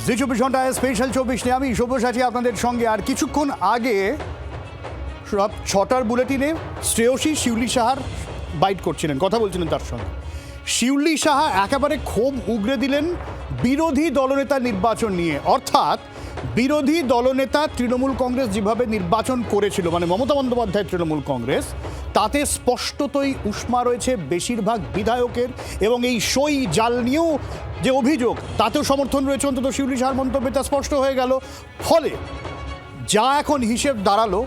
জি 24 ঘন্টায় স্পেশাল 24 নিয়ে আমি সবুজ আছি আপনাদের সঙ্গে। আর কিছুক্ষণ আগে সব 6টার বুলেটিনে শ্রেয়সী শিউলি সাহার বাইট করছিলেন, কথা বলছিলেন তার সঙ্গে। শিউলি সাহা একেবারে ক্ষোভ উগরে দিলেন বিরোধী দলনেতা নির্বাচন নিয়ে, অর্থাৎ বিরোধী দলনেতা তৃণমূল কংগ্রেস যেভাবে নির্বাচন করেছিল, মানে মমতা বন্দ্যোপাধ্যায় তৃণমূল কংগ্রেস, তাতে স্পষ্টতই উষ্মা রয়েছে বেশিরভাগ বিধায়কের, এবং এই সই জাল নিয়েও যে অভিযোগ তাতেও সমর্থন রয়েছে। অন্তত শিউলি সাহার মন্তব্যে তা স্পষ্ট হয়ে গেল। ফলে যা এখন হিসেব দাঁড়ালো,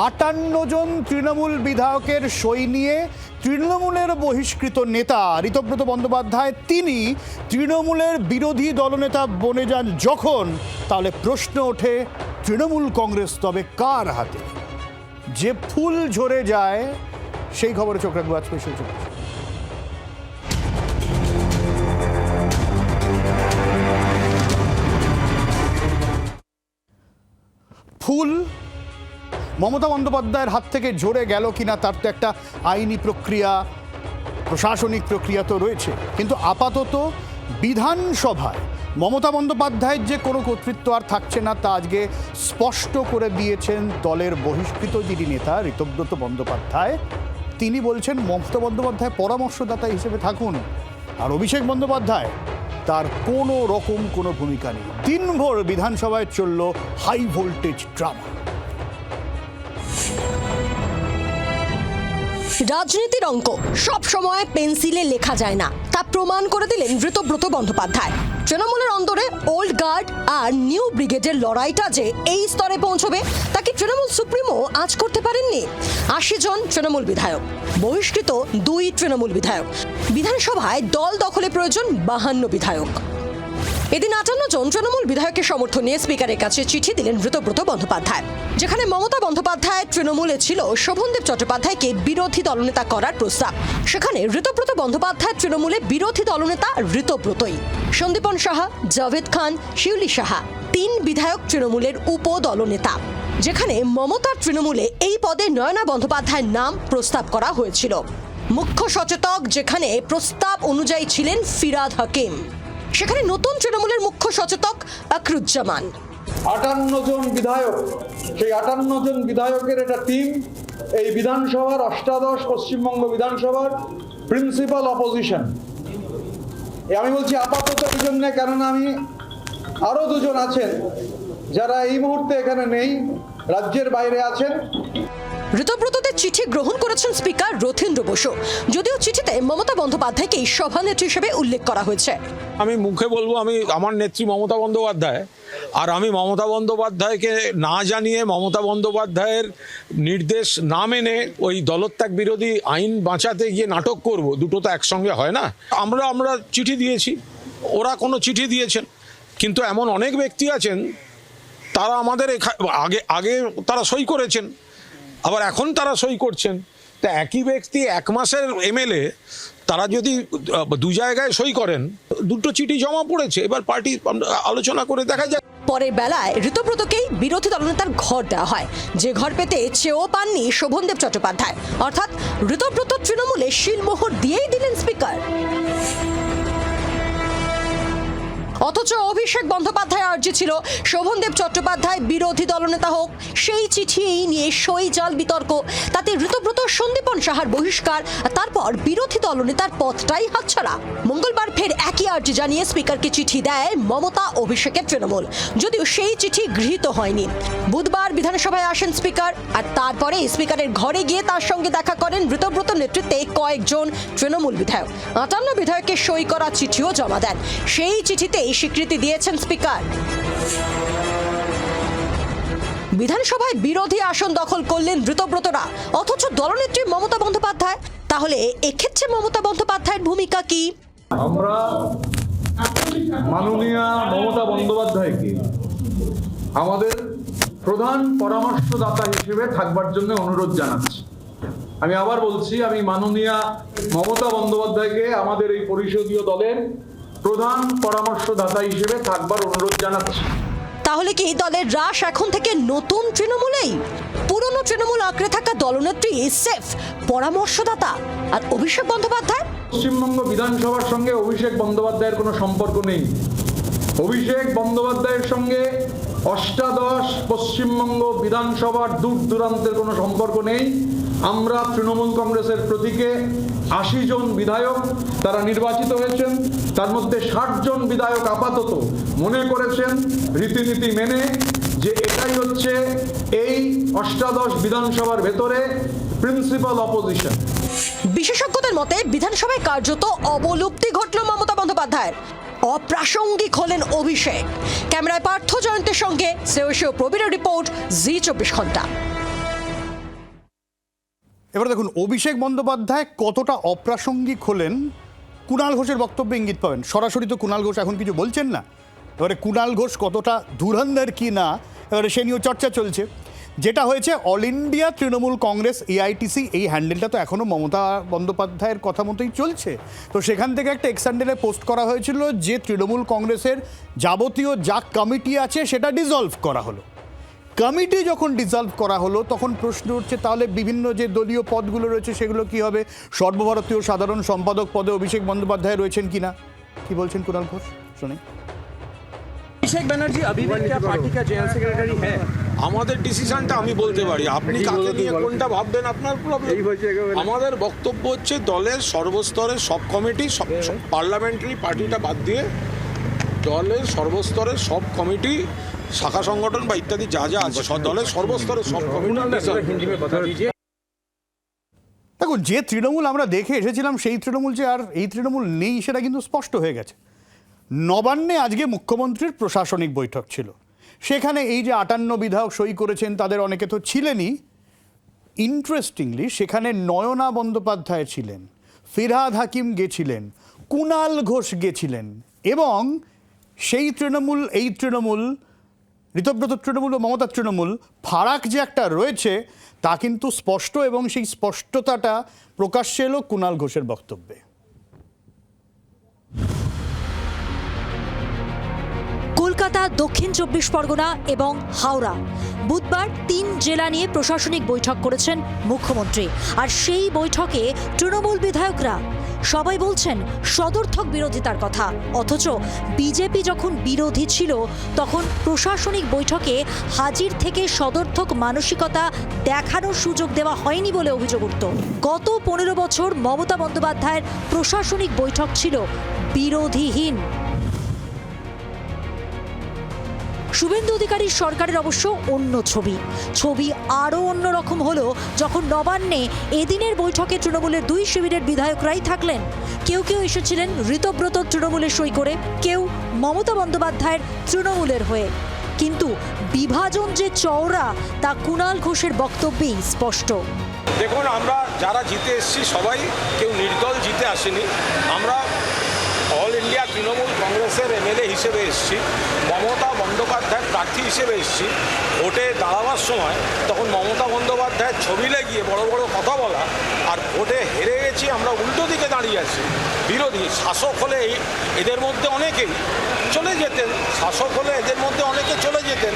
58 জন তৃণমূল বিধায়কের সই নিয়ে তৃণমূলের বহিষ্কৃত নেতা ঋতব্রত বন্দ্যোপাধ্যায় তিনি তৃণমূলের বিরোধী দলনেতা বনে যান যখন, তাহলে প্রশ্ন ওঠে তৃণমূল কংগ্রেস তবে কার হাতে? যে ফুল ঝরে যায় সেই খবরে চোখ রাখবো আজ স্পেশাল 24। ফুল মমতা বন্দ্যোপাধ্যায়ের হাত থেকে ঝরে গেল কিনা তার তো একটা আইনি প্রক্রিয়া, প্রশাসনিক প্রক্রিয়া তো রয়েছে, কিন্তু আপাতত বিধানসভায় মমতা বন্দ্যোপাধ্যায়ের যে কোনো কর্তৃত্ব আর থাকছে না তা আজকে স্পষ্ট করে দিয়েছেন দলের বহিষ্কৃত যিনি নেতা ঋতব্রত বন্দ্যোপাধ্যায়। তিনি বলছেন মমতা বন্দ্যোপাধ্যায় পরামর্শদাতা হিসেবে থাকুন, আর অভিষেক বন্দ্যোপাধ্যায় তার কোনো রকম কোনো ভূমিকা নেই। দিনভর বিধানসভায় চলল হাই ভোল্টেজ ড্রামা। রাজনীতির অঙ্ক সব সময় পেন্সিলে লেখা যায় না, তা প্রমাণ করে দিলেন ঋতব্রত বন্দ্যোপাধ্যায়। তৃণমূলের অন্তরে ওল্ড গার্ড আর নিউ ব্রিগেডের লড়াইটা যে এই স্তরে পৌঁছবে তাকে তৃণমূল সুপ্রিমো আজ করতে পারেননি। 80 জন তৃণমূল বিধায়ক, বহিষ্কৃত 2 তৃণমূল বিধায়ক, বিধানসভায় দল দখলে প্রয়োজন 52 বিধায়ক। এদিন 58 জন তৃণমূল বিধায়কের সমর্থন নিয়ে স্পিকারের কাছে চিঠি দিলেন ঋতব্রত বন্দ্যোপাধ্যায়, যেখানে মমতা বন্দ্যোপাধ্যায় তৃণমূলে ছিল শোভনদেব চট্টোপাধ্যায়কে বিরোধী দলনেতা করার প্রস্তাব, সেখানে ঋতব্রত বন্দ্যোপাধ্যায় তৃণমূলে বিরোধী দলনেতা ঋতব্রতই। সন্দীপন সাহা, জাভেদ খান, শিউলি সাহা 3 বিধায়ক তৃণমূলের উপদলনেতা, যেখানে মমতার তৃণমূলে এই পদে নয়না বন্দ্যোপাধ্যায়ের নাম প্রস্তাব করা হয়েছিল। মুখ্য সচেতক যেখানে প্রস্তাব অনুযায়ী ছিলেন ফিরাদ হাকিম, সেখানে নতুন তৃণমূলের মুখ্য সচেতক আকরুজ্জামান। 58 জন বিধায়ক, সেই 58 জন বিধায়কের একটা টিম এই বিধানসভার অষ্টাদশ পশ্চিমবঙ্গ বিধানসভার প্রিন্সিপাল অপোজিশন। আমি বলছি আপাতত এই জন্য, কেননা আমি আরো 2 জন আছেন যারা এই মুহূর্তে এখানে নেই, রাজ্যের বাইরে আছেন। ঋতব্রতদের চিঠি গ্রহণ করেছেন স্পিকার রথীন্দ্র বসু, যদিও চিঠিতে মমতা বন্দ্যোপাধ্যায়কে সভানেত্রী হিসেবে উল্লেখ করা হয়েছে। আমি মুখে বলবো আমি আমার নেত্রী মমতা বন্দ্যোপাধ্যায়, আর আমি মমতা বন্দ্যোপাধ্যায়কে না জানিয়ে মমতা বন্দ্যোপাধ্যায়ের নির্দেশ না মেনে ওই দলত্যাগ বিরোধী আইন বাঁচাতে গিয়ে নাটক করব, দুটো তো একসঙ্গে হয় না। আমরা চিঠি দিয়েছি, ওরা কোনো চিঠি দিয়েছেন, কিন্তু এমন অনেক ব্যক্তি আছেন তারা আমাদের আগে তারা সই করেছেন, আবার এখন তারা সই করছেন। তা একই ব্যক্তি 1 মাসের এমএলএ, তারা যদি 2 জায়গায় সই করেন, 2টো চিঠি জমা পড়েছে, এবার পার্টি আলোচনা করে দেখা যায়। পরের বেলায় ঋতব্রতকেই বিরোধী দলনেতার ঘর দেওয়া হয়, যে ঘর পেতে চেয়েও পাননি শোভনদেব চট্টোপাধ্যায়, অর্থাৎ ঋতব্রত তৃণমূলে শিলমোহর দিয়েই দিলেন স্পিকার। অথচ অভিষেক বন্দ্যোপাধ্যায় আর্জি ছিল শোভনদেব চট্টোপাধ্যায় বিরোধী দলনেতা হোক। সেই চিঠি নিয়ে সই জাল বিতর্ক, তাতে ঋতব্রত সন্দীপন সাহার বহিষ্কার, তারপর বিরোধী দলনেতার পথটাই হাতছাড়া। মঙ্গলবার ফের একই আর্জি জানিয়ে স্পিকারকে চিঠি দেয় মমতা অভিষেকের তৃণমূল, যদিও সেই চিঠি গৃহীত হয়নি। বুধবার বিধানসভায় আসেন স্পিকার, আর তারপরে স্পিকারের ঘরে গিয়ে তার সঙ্গে দেখা করেন ঋতব্রত নেতৃত্বে কয়েকজন তৃণমূল বিধায়ক। 58 বিধায়কের সই করা চিঠিও জমা দেন। সেই চিঠিতে স্বীকৃতি দিয়েছেন স্পিকার। বিধানসভায় বিরোধী আসন দখল করলেন ঋতব্রতরা, অথচ দলনেত্রী মমতা বন্দ্যোপাধ্যায়। তাহলে এক্ষেত্রে মমতা বন্দ্যোপাধ্যায়ের ভূমিকা কি? আমরা মাননীয়া মমতা বন্দ্যোপাধ্যায়কে আমাদের প্রধান পরামর্শদাতা হিসেবে থাকবার জন্য অনুরোধ জানাচ্ছি। আমি আবার বলছি, আমি মাননীয়া মমতা বন্দ্যোপাধ্যায়কে আমাদের এই পরিষদীয় দলের প্রধান পরামর্শদাতা হিসেবে থাকবার অনুরোধ জানাচ্ছি। তাহলে কি দলের রাশ এখন থেকে নতুন তৃণমূলেই? পুরনো তৃণমূল আঁকড়ে থাকা দলনেত্রী সেফ পরামর্শদাতা, আর অভিষেক বন্দ্যোপাধ্যায়? পশ্চিমবঙ্গ বিধানসভার সঙ্গে অভিষেক বন্দ্যোপাধ্যায়ের কোনো সম্পর্ক নেই। অভিষেক বন্দ্যোপাধ্যায়ের সঙ্গে অষ্টাদশ পশ্চিমবঙ্গ বিধানসভার দূর দূরান্তের কোনো সম্পর্ক নেই। আমরা তৃণমূল কংগ্রেসের প্রতীকে ৮০ জন বিধায়ক তারা নির্বাচিত হয়েছেন, তার মধ্যে ৬০ জন বিধায়ক আপাতত মনে করেছেন রীতিনীতি মেনে যে এটাই হচ্ছে এই অষ্টাদশ বিধানসভার ভেতরে প্রিন্সিপাল অপোজিশন। বিশেষজ্ঞদের মতে বিধানসভায় কার্যত অবলুপ্তি ঘটল মমতা বন্দ্যোপাধ্যায়ের। অপ্রাসঙ্গিক হলেন অভিষেক। ক্যামেরায় পার্থ জয়ন্তের সঙ্গে শ্রেয়সী ও প্রবীরের রিপোর্ট জি24 ঘন্টা। এবার দেখুন অভিষেক বন্দ্যোপাধ্যায় কতটা অপ্রাসঙ্গিক হলেন কুণাল ঘোষের বক্তব্যে ইঙ্গিত পাবেন। সরাসরি তো কুণাল ঘোষ এখন কিছু বলছেন না, এবারে কুণাল ঘোষ কতটা ধুরন্ধর কি না এবারে সে নিয়েও চর্চা চলছে। যেটা হয়েছে all India Trinamool Congress AITC এই হ্যান্ডেলটা তো এখনও মমতা বন্দ্যোপাধ্যায়ের কথা মতোই চলছে। তো সেখান থেকে একটা এক্স হ্যান্ডেলে পোস্ট করা হয়েছিল যে তৃণমূল কংগ্রেসের যাবতীয় যা কমিটি আছে সেটা ডিসলভ করা হলো। কমিটি যখন ডিসলভ করা হলো তখন প্রশ্ন উঠছে তাহলে বিভিন্ন যে দলীয় পদগুলো রয়েছে সেগুলো কি হবে? সর্বভারতীয় সাধারণ সম্পাদক পদে অভিষেক বন্দ্যোপাধ্যায় রয়েছেন কিনা, কি বলছেন কুণাল ঘোষ শুনি। अभिषेक बनर्जी अभी भी क्या पार्टी का जनरल सेक्रेटरी है? আমাদের ডিসিশনটা আমি বলতে পারি, আপনি কাকে নিয়ে কোনটা ভাববেন আপনার প্রবলেম। আমাদের বক্তব্য হচ্ছে দলের সর্বস্তরের সব কমিটি, পার্লামেন্টারি পার্টিটা বাদ দিয়ে দলের সর্বস্তরের সব কমিটি, শাখা সংগঠন বা ইত্যাদি যা যা আছে দলের সর্বস্তরের সব কমিটি। हिंदी में बता दीजिए। দেখুন যে তৃণমূল আমরা দেখে এসেছিলাম সেই তৃণমূল যে আর এই তৃণমূল নেই সেটা কিন্তু স্পষ্ট হয়ে গেছে। নবান্নে আজকে মুখ্যমন্ত্রীর প্রশাসনিক বৈঠক ছিল, সেখানে এই যে ৫৮ বিধায়ক সই করেছেন তাদের অনেকে তো ছিলেনই। ইন্টারেস্টিংলি সেখানে নয়না বন্দ্যোপাধ্যায় ছিলেন, ফিরহাদ হাকিম গেছিলেন, কুণাল ঘোষ গেছিলেন এবং সেই তৃণমূল এই তৃণমূল ঋতব্রত তৃণমূল ও মমতার তৃণমূল ফারাক যে একটা রয়েছে তা কিন্তু স্পষ্ট এবং সেই স্পষ্টতাটা প্রকাশ্যে এলো কুণাল ঘোষের বক্তব্যে। কলকাতা, দক্ষিণ ২৪ পরগনা এবং হাওড়া বুধবার ৩ জেলা নিয়ে প্রশাসনিক বৈঠক করেছেন মুখ্যমন্ত্রী। আর সেই বৈঠকে তৃণমূল বিধায়করা সবাই বলছেন সদর্থক বিরোধিতার কথা, অথচ বিজেপি যখন বিরোধী ছিল তখন প্রশাসনিক বৈঠকে হাজির থেকে সদর্থক মানসিকতা দেখানোর সুযোগ দেওয়া হয়নি বলে অভিযোগ উঠত। গত ১৫ বছর মমতা বন্দ্যোপাধ্যায়ের প্রশাসনিক বৈঠক ছিল বিরোধীহীন। শুভেন্দু অধিকারীর সরকারের অবশ্য অন্য ছবি আরও অন্যরকম হলো যখন নবান্নে এদিনের বৈঠকে তৃণমূলের ২ শিবিরের বিধায়করাই থাকলেন। কেউ এসেছিলেন ঋতব্রত তৃণমূলের সই করে, কেউ মমতা বন্দ্যোপাধ্যায়ের তৃণমূলের হয়ে। কিন্তু বিভাজন যে চওড়া তা কুণাল ঘোষের বক্তব্যেই স্পষ্ট। দেখুন আমরা যারা জিতে এসেছি সবাই কেউ নির্দল জিতে আসেনি, আমরা অল ইন্ডিয়া তৃণমূল কংগ্রেসের এমএলএ হিসেবে এসেছি, মমতা বন্দ্যোপাধ্যায় প্রার্থী হিসেবে এসেছি। ভোটে দাঁড়াবার সময় তখন মমতা বন্দ্যোপাধ্যায়ের ছবি লাগিয়ে বড় বড় কথা বলা, আর ভোটে হেরে গেছি আমরা উল্টো দিকে দাঁড়িয়ে আছি। বিরোধী শাসক হলে এদের মধ্যে অনেকেই চলে যেতেন, শাসক হলে এদের মধ্যে অনেকে চলে যেতেন,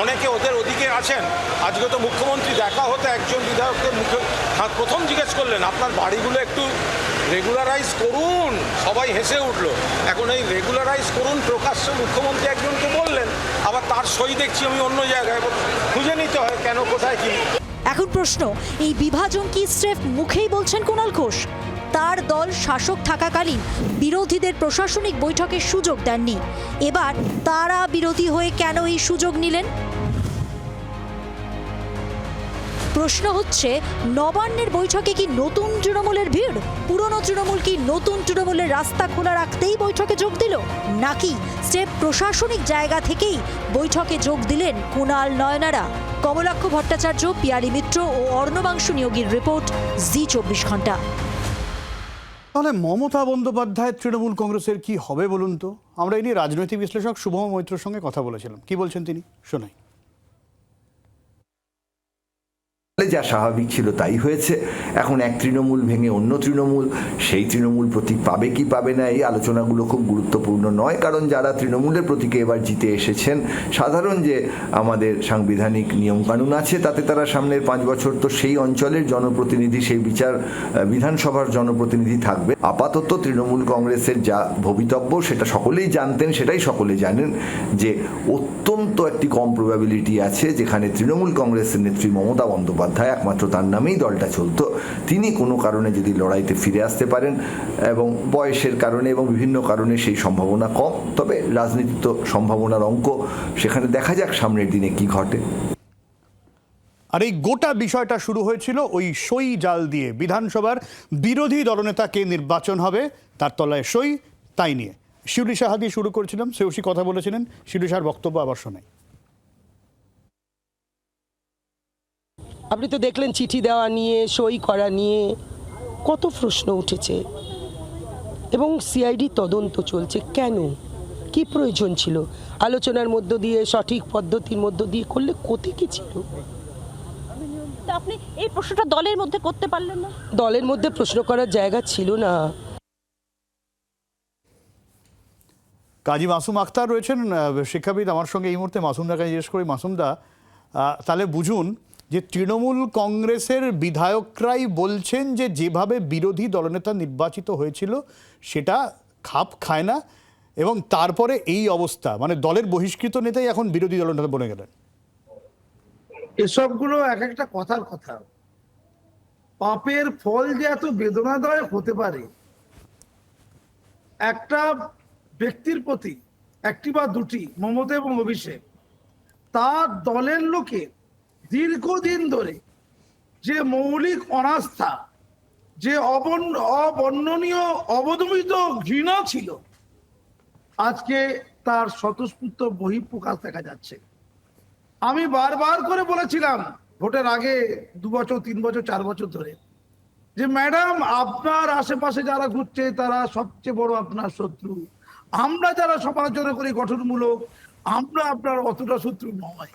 অনেকে ওদের ওদিকে আছেন। আজকে তো মুখ্যমন্ত্রী দেখা হতে একজন বিধায়ককে মুখে প্রথম জিজ্ঞেস করলেন আপনার বাড়িগুলো একটু রেগুলারাইজ করুন, সবাই হেসে উঠলো। এখন এই রেগুলারাইজ করুন প্রকাশ্যে মুখ্যমন্ত্রী একজনকে বললেন, আবার তার সই দেখছি আমি অন্য জায়গায়, খুঁজে নিতে হয় কেন কোথায় কি। এখন প্রশ্ন, এই বিভাজন কি স্রেফ মুখেই বলছেন কুণাল ঘোষ? তার দল শাসক থাকাকালীন বিরোধীদের প্রশাসনিক বৈঠকের সুযোগ দেননি, এবার তারা বিরোধী হয়ে কেন এই সুযোগ নিলেন? প্রশ্ন হচ্ছে নবান্নের বৈঠকে কি নতুন তৃণমূলের ভিড়? পুরনো তৃণমূল কি নতুন তৃণমূলের রাস্তা খোলা রাখতেই বৈঠকে যোগ দিল, নাকি স্রেফ প্রশাসনিক জায়গা থেকেই বৈঠকে যোগ দিলেন কুণাল নয়নারা? কমলাক্ষ ভট্টাচার্য, পিয়ালি মিত্র ও অর্ণবাংশু নিয়োগীর রিপোর্ট জি24 ঘন্টা। তাহলে মমতা বন্দ্যোপাধ্যায়ের তৃণমূল কংগ্রেসের কি হবে বলুন তো? আমরা এই নিয়ে রাজনৈতিক বিশ্লেষক শুভম মৈত্রর সঙ্গে কথা বলেছিলাম, কি বলছেন তিনি শোনাই। যা স্বাভাবিক ছিল তাই হয়েছে। এখন এক তৃণমূল ভেঙে অন্য তৃণমূল, সেই তৃণমূল প্রতীক পাবে কি পাবে না এই আলোচনাগুলো খুব গুরুত্বপূর্ণ নয়, কারণ যারা তৃণমূলের প্রতীকে এবার জিতে এসেছেন, সাধারণ যে আমাদের সাংবিধানিক নিয়মকানুন আছে তাতে তারা সামনের 5 বছর তো সেই অঞ্চলের জনপ্রতিনিধি, সেই বিধানসভার জনপ্রতিনিধি থাকবে। আপাতত তৃণমূল কংগ্রেসের যা ভবিতব্য সেটা সকলেই জানতেন, সেটাই সকলে জানেন যে অত্যন্ত একটি কম প্রবাবিলিটি আছে যেখানে তৃণমূল কংগ্রেসের নেত্রী মমতা বন্দ্যোপাধ্যায়, একমাত্র তার নামেই দলটা চলতো, তিনি কোনো কারণে যদি লড়াইতে ফিরে আসতে পারেন, এবং বয়সের কারণে এবং বিভিন্ন কারণে সেই সম্ভাবনা কম, তবে রাজনীতি তো সম্ভাবনার অঙ্ক, সেখানে দেখা যাক সামনের দিনে কি ঘটে। আর এই গোটা বিষয়টা শুরু হয়েছিল ওই সই জাল দিয়ে, বিধানসভার বিরোধী দলনেতা কে নির্বাচন হবে তার তলায় সই, তাই নিয়ে শিউলি সাহা দিয়ে শুরু করেছিলাম। শ্রেয়সী কথা বলেছিলেন, শিউলি সাহার বক্তব্য আবার শোনাই। আপনি তো দেখলেন চিঠি দেওয়া নিয়ে, সই করা নিয়ে কত প্রশ্ন উঠেছে, এবং সিআইডি তদন্ত চলছে। কেন, কি প্রয়োজন ছিল? আলোচনার মধ্য দিয়ে, সঠিক পদ্ধতির মধ্য দিয়ে করলে ক্ষতি কি ছিল? আপনি এই প্রশ্নটা দলের মধ্যে করতে পারলেন না? দলের মধ্যে প্রশ্ন করার জায়গা ছিল না। কাজী মাসুম আক্তার রয়েছেন শিক্ষাবিদ আমার সঙ্গে এই মুহূর্তে। মাসুমদাকে জিজ্ঞেস করি, মাসুমদা তাহলে বুঝুন যে তৃণমূল কংগ্রেসের বিধায়করাই বলছেন যে যেভাবে বিরোধী দলনেতা নির্বাচিত হয়েছিল সেটা খাপ খায় না, এবং তারপরে এই অবস্থা, মানে দলের বহিষ্কৃত নেতাই এখন বিরোধী দলনেতা বলে গেলেন। এসবগুলো এক একটা কথার কথা। পাপের ফল যে এত বেদনাদায়ক হতে পারে, একটা ব্যক্তির প্রতি, একটি বা দুটি, মমতা এবং অভিষেক, তার দলের লোকে দীর্ঘদিন ধরে যে মৌলিক অনাস্থা, যে অবর্ণনীয় অবদমিত ঘৃণা ছিল, আজকে তার স্বতঃস্ফূর্ত বহিঃপ্রকাশ দেখা যাচ্ছে। আমি বারবার করে বলেছিলাম ভোটের আগে 2 বছর, 3 বছর, 4 বছর ধরে, যে ম্যাডাম আপনার আশেপাশে যারা ঘুরছে তারা সবচেয়ে বড় আপনার শত্রু। আমরা যারা সমালোচনা করি গঠনমূলক, আমরা আপনার অতটা শত্রু নয়।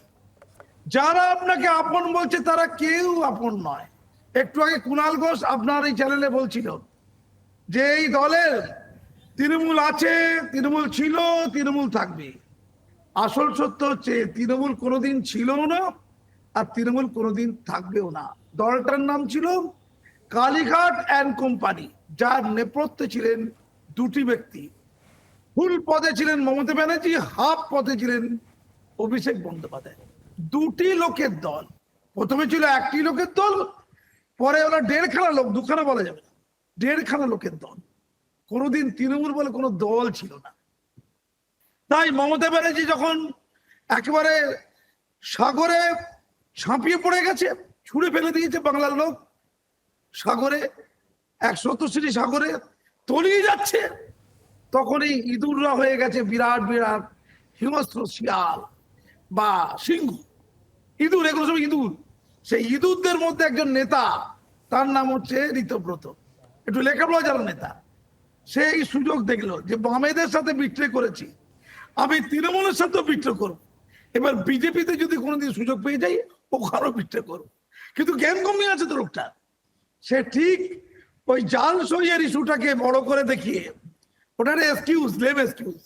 যারা আপনাকে আপন বলছে তারা কেউ আপন নয়। একটু আগে কুণাল ঘোষ আপনার এই চ্যানেলে বলছিল যে এই দলের তৃণমূল আছে, তৃণমূল ছিল, তৃণমূল থাকবে। আসল সত্য হচ্ছে তৃণমূল কোনোদিন ছিল না, আর তৃণমূল কোনোদিন থাকবেও না। দলটার নাম ছিল কালীঘাট অ্যান্ড কোম্পানি, যার নেপথ্যে ছিলেন দুটি ব্যক্তি। ফুল পদে ছিলেন মমতা ব্যানার্জি, হাফ পদে ছিলেন অভিষেক বন্দ্যোপাধ্যায়। দুটি লোকের দল। প্রথমে ছিল একটি লোকের দল, পরে ওরা 1.5খানা লোক, 2খানা বলা যাবে না, 1.5খানা লোকের দল। কোনোদিন তৃণমূল বলে কোনো দল ছিল না। তাই মমতা ব্যানার্জি যখন একেবারে সাগরে ঝাঁপিয়ে পড়ে গেছে, ছুঁড়ে ফেলে দিয়েছে বাংলার লোক, সাগরে 170 সাগরে তলিয়ে যাচ্ছে, তখনই ইঁদুররা হয়ে গেছে বিরাট বিরাট হিংস্র শিয়াল বা সিংহ। ইঁদুর, এগুলো সব ইঁদুর। সেই ইঁদুরদের মধ্যে একজন নেতা, তার নাম হচ্ছে ঋতব্রত, একটু লেখাপড়া জানা নেতা। সেই সুযোগ দেখলো যে বামেদের সাথে বিট্রে করেছি, আমি তৃণমূলের সাথেও বিট্রে করব, এবার বিজেপিতে যদি কোনোদিন সুযোগ পেয়ে যাই ওখানেও বিট্রে করবো। কিন্তু জ্ঞান কমে আছে তো লোকটা। সে ঠিক ওই জাল সইয়ের ইস্যুটাকে বড় করে দেখিয়ে, ওটার এক্সকিউজ, লেম এক্সকিউজ,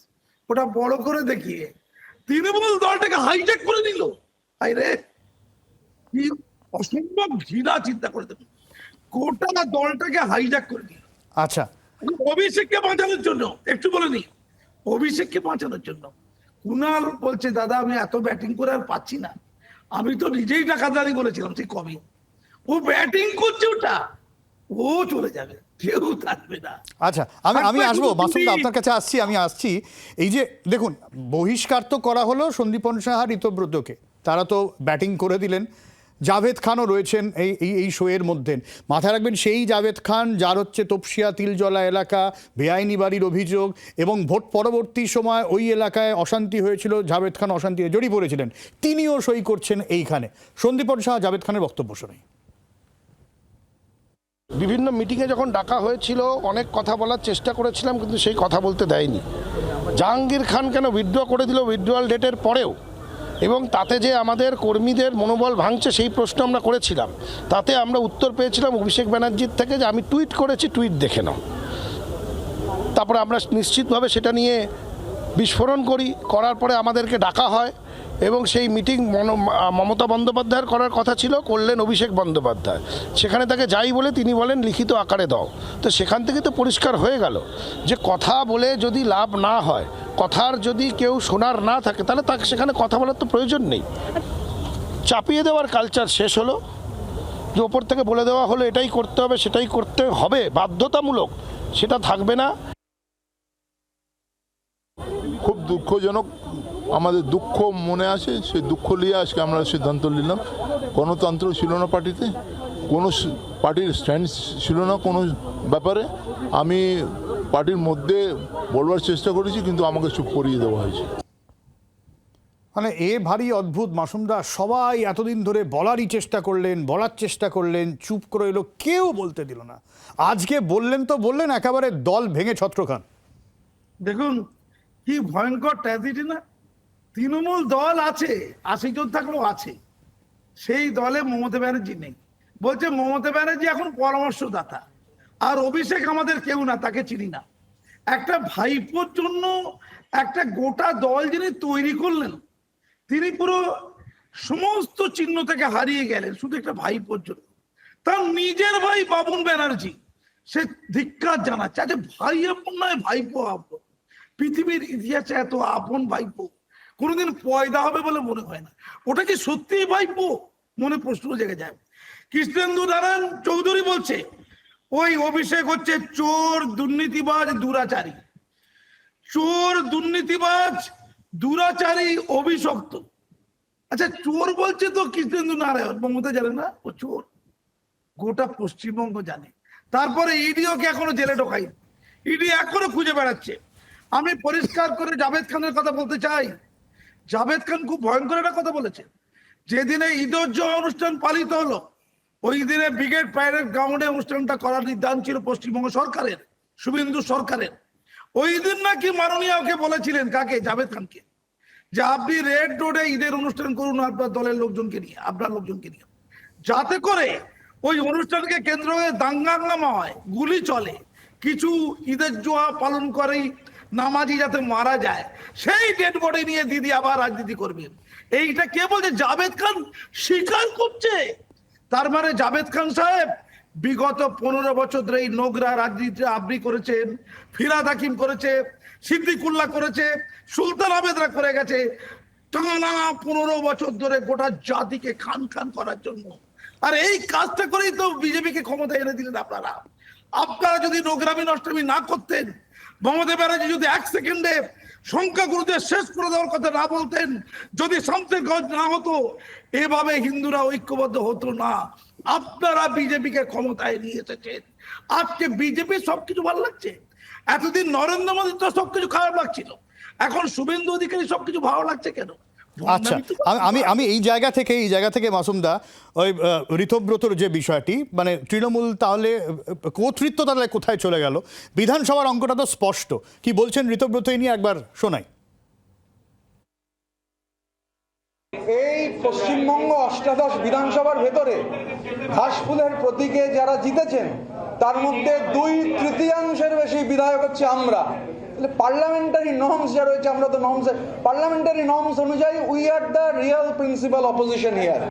ওটা বড় করে দেখিয়ে তৃণমূল দলটাকে হাইজ্যাক করে নিল। আরে কি অসম্ভব ঘৃণা, চিন্তা করে দেবেন, গোটা দলটাকে হাইজ্যাক করে দিল। আচ্ছা, অভিষেককে বাঁচানোর জন্য, একটু বলে নি, অভিষেককে বাঁচানোর জন্য কুণাল বলছে দাদা আমি এত ব্যাটিং করে আর পাচ্ছি না, আমি তো নিজেই টাকাদারি বলেছিলাম সেই কবে। ও ব্যাটিং করছে, ওটা ও চলে যাবে, কেউ থাকবে না। আচ্ছা, আমি আসবো মাসুমদা, আপনার কাছে আসছি। এই যে দেখুন, বহিষ্কার তো করা হলো সন্দীপন সাহা, ঋতব্রতকে, তারা তো ব্যাটিং করে দিলেন। জাভেদ খানও রয়েছেন এই শোয়ের মধ্যে। মাথায় রাখবেন সেই জাভেদ খান যার হচ্ছে তপসিয়া তিলজলা এলাকা বেআইনি বাড়ির অভিযোগ, এবং ভোট পরবর্তী সময় ওই এলাকায় অশান্তি হয়েছিল, জাভেদ খান অশান্তিতে জড়িয়ে পড়েছিলেন, তিনিও সই করছেন এইখানে। সন্দীপন সাহা, জাভেদ খানের বক্তব্য শোনাই। বিভিন্ন মিটিংয়ে যখন ডাকা হয়েছিল অনেক কথা বলার চেষ্টা করেছিলাম, কিন্তু সেই কথা বলতে দেয়নি। জাহাঙ্গীর খান কেন উইথড্র করে দিল উইথড্রয়াল ডেটের পরেও, এবং তাতে যে আমাদের কর্মীদের মনোবল ভাঙছে সেই প্রশ্ন আমরা করেছিলাম। তাতে আমরা উত্তর পেয়েছিলাম অভিষেক ব্যানার্জির থেকে যে আমি টুইট করেছি, টুইট দেখে নাও। তারপরে আমরা নিশ্চিতভাবে সেটা নিয়ে বিস্ফোরণ করার পরে আমাদেরকে ডাকা হয় এবং সেই মিটিং মমতা বন্দ্যোপাধ্যায়ের করার কথা ছিল, করলেন অভিষেক বন্দ্যোপাধ্যায়। সেখানে তাকে যাই বলে তিনি বলেন লিখিত আকারে দাও। তো সেখান থেকে তো পরিষ্কার হয়ে গেল যে কথা বলে যদি লাভ না হয়, কথার যদি কেউ শোনার না থাকে, তাহলে তাকে সেখানে কথা বলার তো প্রয়োজন নেই। চাপিয়ে দেওয়ার কালচার শেষ হলো, যে ওপর থেকে বলে দেওয়া হলো এটাই করতে হবে, সেটাই করতে হবে, বাধ্যতামূলক, সেটা থাকবে না। খুব দুঃখজনক, আমাদের দুঃখ মনে আসে, সেই দুঃখ নিয়ে আজকে আমরা সিদ্ধান্ত নিলাম। গণতন্ত্র ছিল না পার্টিতে, কোনো পার্টির স্ট্যান্ড ছিল না কোনো ব্যাপারে। আমি পার্টির মধ্যে বলবার চেষ্টা করেছি, কিন্তু আমাকে চুপ করিয়ে দেওয়া হয়েছে। মানে এ ভারী অদ্ভুত মাসুমদা, সবাই এতদিন ধরে বলার চেষ্টা করলেন, চুপ করে এলো, কেউ বলতে দিল না। আজকে বললেন তো বললেন, একেবারে দল ভেঙে ছত্রখান। দেখুন কি ভয়ঙ্কর ট্র্যাজেডি না। তৃণমূল দল আছে, 80 জন থাকলেও আছে, সেই দলে মমতা ব্যানার্জি নেই। বলছে মমতা ব্যানার্জি এখন পরামর্শদাতা, আর অভিষেক আমাদের কেউ না, তাকে চিনি না। একটা ভাইপোর জন্য একটা গোটা দল যিনি তৈরি করলেন, তিনি পুরো সমস্ত চিহ্ন থেকে হারিয়ে গেলেন শুধু একটা ভাইপোর জন্য। তার নিজের ভাই বাবুন ব্যানার্জি সে ধিক্কার জানাচ্ছে। আচ্ছা, ভাই আপন নয়, ভাইপো আপন। পৃথিবীর ইতিহাসে এত আপন ভাইপো কোনোদিন পয়দা হবে বলে মনে হয় না। ওটা কি সত্যিই ভাইপো? মনে প্রশ্ন জেগে যায়। কৃষ্ণেন্দু নারায়ণ চৌধুরী বলছে ওই অভিষেক হচ্ছে চোর, দুর্নীতিবাজ, দুরাচারী। চোর, দুর্নীতিবাজ, দুরাচারী, অভিশপ্ত। আচ্ছা, চোর বলছে তো কৃষ্ণেন্দু নারায়ণ, মমতা জানে না ও চোর? গোটা পশ্চিমবঙ্গ জানে। তারপরে ইডিওকে এখনো জেলে ঢোকাই, ইডি এখনো খুঁজে বেড়াচ্ছে। আমি পরিষ্কার করে জাভেদ খানের কথা বলতে চাই। জাভেদ খান খুব ভয়ঙ্কর একটা কথা বলেছে। যেদিনে ঈদোজ্জোহা অনুষ্ঠান পালিত হলো, ওই দিনে ব্রিগেড প্যারেড গ্রাউন্ডে অনুষ্ঠানটা করার নির্ধারণ ছিল পশ্চিমবঙ্গ সরকারের, শুভেন্দু সরকারের। ওই দিন নাকি মাননীয় ওকে বলেছিলেন, কাকে? জাভেদ খানকে, যে আপনি রেড রোডে ঈদের অনুষ্ঠান করুন আপনার দলের লোকজনকে নিয়ে, আপনার লোকজনকে নিয়ে, যাতে করে ওই অনুষ্ঠানকে কেন্দ্র করে দাঙ্গা হাঙ্গামা হয়, গুলি চলে, কিছু ঈদের জোহা পালন করেই নামাজি যাতে মারা যায়, সেই ডেড বডি নিয়ে দিদি আবার রাজনীতি করবেন। এইটা কে বলছে? জাভেদ খান স্বীকার করছে। তার মানে জাভেদ খান সাহেব বিগত 15 বছর ধরে এই নোংরা রাজনীতি আবৃত্তি করেছেন। ফিরাদ হাকিম করেছে, সিদ্দিকুল্লাহ করেছে, সুলতান আবেদরা করে গেছে, টানা 15 বছর ধরে গোটা জাতিকে খান খান করার জন্য। আর এই কাজটা করেই তো বিজেপিকে ক্ষমতা এনে দিলেন আপনারা। আপনারা যদি নোংরামি নষ্টামি না করতেন, মমতা ব্যানার্জি যদি 1 সেকেন্ডে সংখ্যাগুরুদের শেষ করে দেওয়ার কথা না বলতেন, যদি শামসেরগঞ্জ না হতো, এভাবে হিন্দুরা ঐক্যবদ্ধ হতো না। আপনারা বিজেপিকে ক্ষমতায় নিয়ে এসেছেন। আজকে বিজেপি সবকিছু ভালো লাগছে। এতদিন নরেন্দ্র মোদী তো সবকিছু খারাপ লাগছিল, এখন শুভেন্দু অধিকারী সবকিছু ভালো লাগছে কেন? আচ্ছা, আমি এই জায়গা থেকে মাসুমদা, ওই ঋতব্রতর যে বিষয়টি, মানে তৃণমূল তাহলে কর্তৃত্ব তাহলে কোথায় চলে গেল? বিধানসভার অঙ্কটা তো স্পষ্ট। কি বলছেন ঋতব্রত এই নিয়ে একবার শোনাই। এই পশ্চিমবঙ্গ অষ্টাদশ বিধানসভার ভেতরে ঘাসফুলের প্রতীকে যারা জিতেছেন, তার মধ্যে 2/3 বেশি বিধায়ক হচ্ছে আমরা। পার্লামেন্টারি নর্মস যা রয়েছে, আমরা তো নর্মস, পার্লামেন্টারি নর্মস অনুযায়ী we are the real principal opposition here.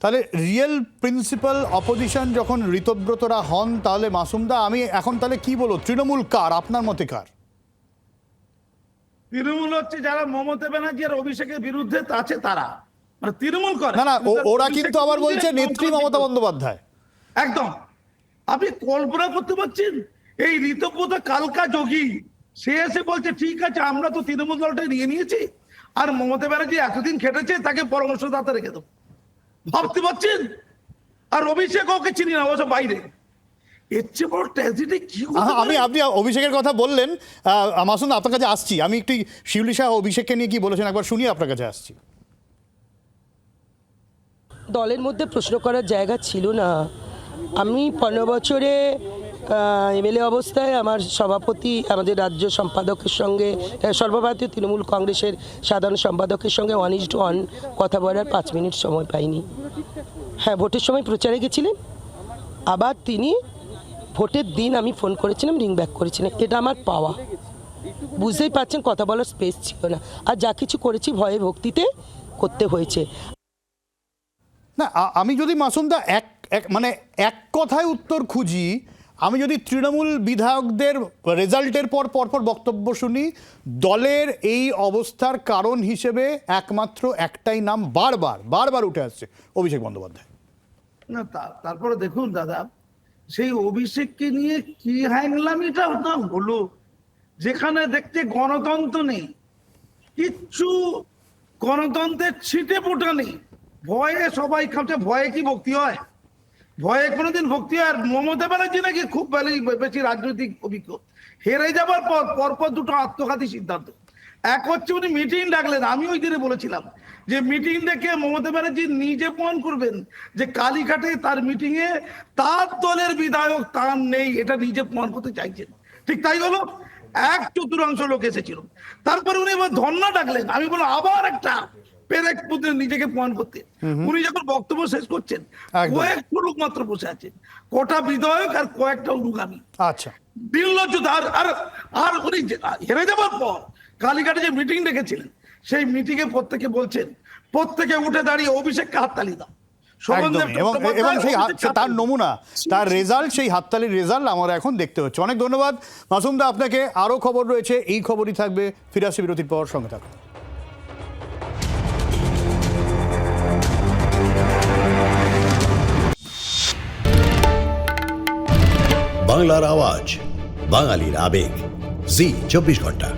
তাহলে রিয়েল প্রিন্সিপাল অপোজিশন যখন ঋতব্রতরা হন, তাহলে মাসুমদা আমি এখন তাহলে কি বলবো, তৃণমূল কার আপনার মতে কার? তৃণমূল হচ্ছে যারা মমতা ব্যানার্জি আর অভিষেকের বিরুদ্ধে আছে, তারা মানে তৃণমূল করে না। ওরা কিন্তু আবার বলছে নেত্রী মমতা বন্দ্যোপাধ্যায়। একদম। আপনি কল্পনা করতে পারছেন এই ঋতব্রত কালকা যোগী, সে এসে বলছে ঠিক আছে আমরা তো তৃণমূল দলটা নিয়ে নিয়েছি, আর মমতা ব্যানার্জি এতদিন খেটেছে, তাকে পরামর্শদাতা রেখে দেবো। ভাবতে পারছেন? আর অভিষেক ওকে চিনি না, ওসব বাইরে। এর চেয়ে বড় ট্র্যাজেডি কি? আপনি অভিষেকের কথা বললেন, মাসুম আপনার কাছে আসছি। আমি একটু শিউলি শাহ অভিষেককে নিয়ে কি বলেছেন একবার শুনিয়ে আপনার কাছে আসছি। দলের মধ্যে প্রশ্ন করার জায়গা ছিল না। আমি 15 বছরে এমএলএ অবস্থায় আমার সভাপতি আমাদের রাজ্য সম্পাদকের সঙ্গে সর্বভারতীয় তৃণমূল কংগ্রেসের সাধারণ সম্পাদকের সঙ্গে 1:1 কথা বলার 5 মিনিট সময় পাইনি। হ্যাঁ, ভোটের সময় প্রচারে গেছিলেন, আবার তিনি ভোটের দিন আমি ফোন করেছিলাম, রিং ব্যাক করেছিলেন। এটা আমার পাওয়া, বুঝতেই পারছেন কথা বলার স্পেস ছিল না। আর যা কিছু করেছি ভয়ে ভক্তিতে করতে হয়েছে। না, আমি যদি মাসুমদা মানে এক কথায় উত্তর খুঁজি, আমি যদি তৃণমূল বিধায়কদের রেজাল্টের পরপর বক্তব্য শুনি, দলের এই অবস্থার কারণ হিসেবে একমাত্র একটাই নাম বারবার উঠে আসছে, অভিষেক বন্দ্যোপাধ্যায়। না তারপরে দেখুন দাদা, সেই অভিষেককে নিয়ে কি হ্যাংলামিটা হলো, যেখানে দেখতে গণতন্ত্র নেই, কিচ্ছু গণতন্ত্রের ছিটে ফোটা নেই, ভয়ে সবাই খাচ্ছে। ভয়ে কি ভক্তি হয়? ভয়ে কোনোদিন ভক্তি হয়? আর মমতা ব্যানার্জি নাকি খুব বেশি রাজনৈতিক অভিজ্ঞ। হেরে যাবার পরপর দুটো আত্মঘাতী সিদ্ধান্ত। এক হচ্ছে উনি মিটিং ডাকলেন, আমি ওই দিনে বলেছিলাম যে মিটিং ডেকে মমতা ব্যানার্জি নিজে প্রমাণ করবেন যে কালীঘাটে তার মিটিং এ তার দলের বিধায়ক তার নেই, এটা নিজে প্রমাণ করতে চাইছেন। ঠিক তাই হলো, 1/4 লোক এসেছিল। তারপরে উনি এবার ধর্ণা ডাকলেন, আমি বললাম আবার একটা পেরেক পুঁতে নিজেকে প্রমাণ করতে। উনি যখন বক্তব্য শেষ করছেন, কয়েকটা লোক মাত্র বসে আছেন, কটা বিধায়ক আর কয়েকটা অনুগামী। আচ্ছা, দিল্লজ্জুত। আর উনি হেরে যাবার পর কালীঘাটে যে মিটিং ডেকেছিলেন, সেই মিটিং এ প্রত্যেকে বলছেন, প্রত্যেকে উঠে দাঁড়িয়ে অভিষেককে হাততালি দাও। এবং সেই তার নমুনা, তার রেজাল্ট, সেই হাততালির রেজাল্ট আমরা এখন দেখতে হচ্ছে। অনেক ধন্যবাদ মাসুমদা আপনাকে। আরো খবর রয়েছে, এই খবরই থাকবে। ফিরে আসছে বিরতির পর, সঙ্গে থাকুন। বাংলার আওয়াজ, বাঙালির আবেগ, জি 24 ঘন্টা।